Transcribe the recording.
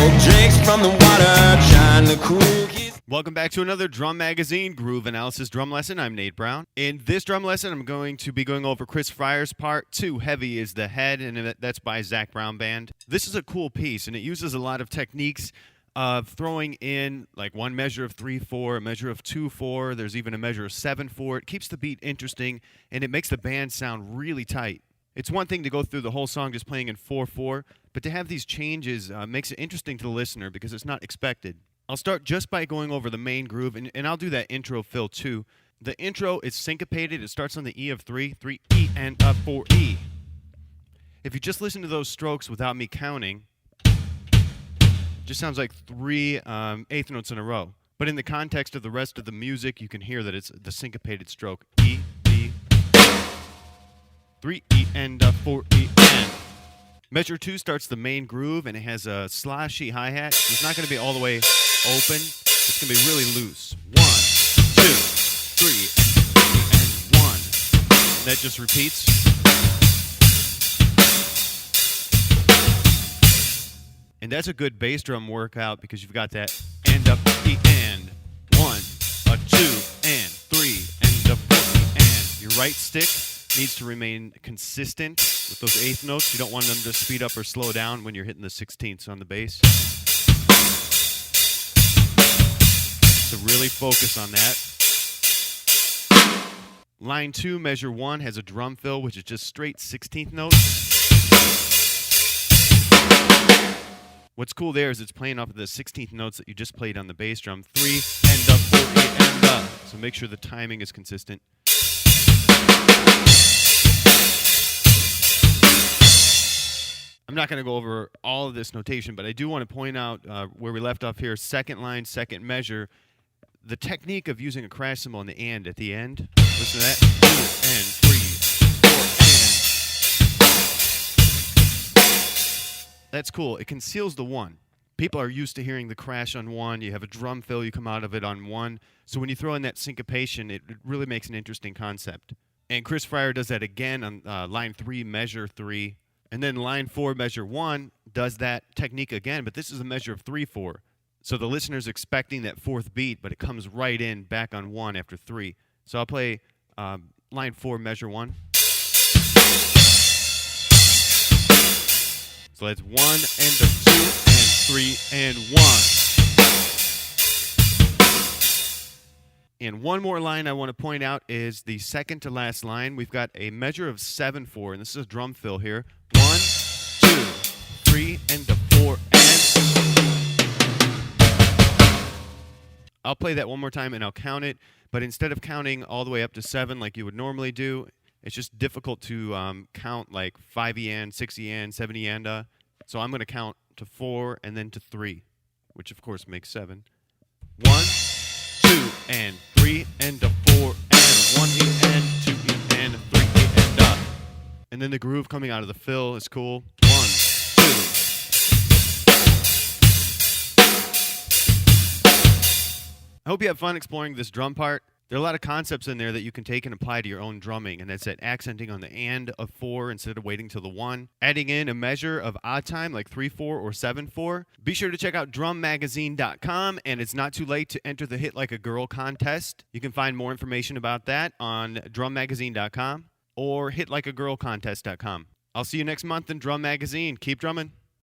Cold drinks from the water, trying to cool his... Welcome back to another Drum Magazine Groove Analysis Drum Lesson. I'm Nate Brown. In this drum lesson, I'm going to be going over Chris Fryar's part, Too Heavy is the Head, and that's by Zach Brown Band. This is a cool piece, and it uses a lot of techniques of throwing in like one measure of 3/4, a measure of 2/4. There's even a measure of 7/4. It keeps the beat interesting, and it makes the band sound really tight. It's one thing to go through the whole song just playing in 4/4, but to have these changes makes it interesting to the listener because it's not expected. I'll start just by going over the main groove, and I'll do that intro fill too. The intro is syncopated. It starts on the E of 3, 3E and up 4E. If you just listen to those strokes without me counting, just sounds like three eighth notes in a row. But in the context of the rest of the music, you can hear that it's the syncopated stroke. E, E, 3E, and 4E, and. Measure 2 starts the main groove, and it has a slashy hi-hat. It's not going to be all the way open. It's going to be really loose. 1, 2, 3, and 1. And that just repeats. And that's a good bass drum workout because you've got that and up E and 1, a 2, and 3, and a 4, and your right stick needs to remain consistent with those eighth notes. You don't want them to speed up or slow down when you're hitting the 16ths on the bass. So really focus on that. Line 2, measure 1, has a drum fill, which is just straight 16th notes. What's cool there is it's playing off of the 16th notes that you just played on the bass drum. 3 and up, 4 and up. So make sure the timing is consistent. I'm not going to go over all of this notation, but I do want to point out where we left off here, second line, second measure, the technique of using a crash cymbal on the and at the end. Listen to that. 2 and 3, 4 and. That's cool. It conceals the 1. People are used to hearing the crash on 1. You have a drum fill, you come out of it on 1. So when you throw in that syncopation, it really makes an interesting concept. And Chris Fryar does that again on line 3, measure 3. And then line 4, measure 1, does that technique again, but this is a measure of 3/4. So the listener's expecting that fourth beat, but it comes right in back on 1 after 3. So I'll play line 4, measure 1. So that's 1 and a 2 and 3 and 1. And one more line I want to point out is the second to last line. We've got a measure of 7/4, and this is a drum fill here. 1, 2, 3, and a 4, and. I'll play that one more time, and I'll count it. But instead of counting all the way up to 7 like you would normally do, it's just difficult to count like 5 and, 6 and, 7 and. So I'm going to count to 4 and then to 3, which of course makes 7. 1, 2 and 3 and a 4 and 1 E and 2 E and 3 E and up. And then the groove coming out of the fill is cool. 1, 2. I hope you have fun exploring this drum part. There are a lot of concepts in there that you can take and apply to your own drumming, and that's that accenting on the and of 4 instead of waiting till the 1. Adding in a measure of odd time like 3/4 or 7/4. Be sure to check out drummagazine.com, and it's not too late to enter the Hit Like a Girl contest. You can find more information about that on drummagazine.com or hitlikeagirlcontest.com. I'll see you next month in Drum Magazine. Keep drumming.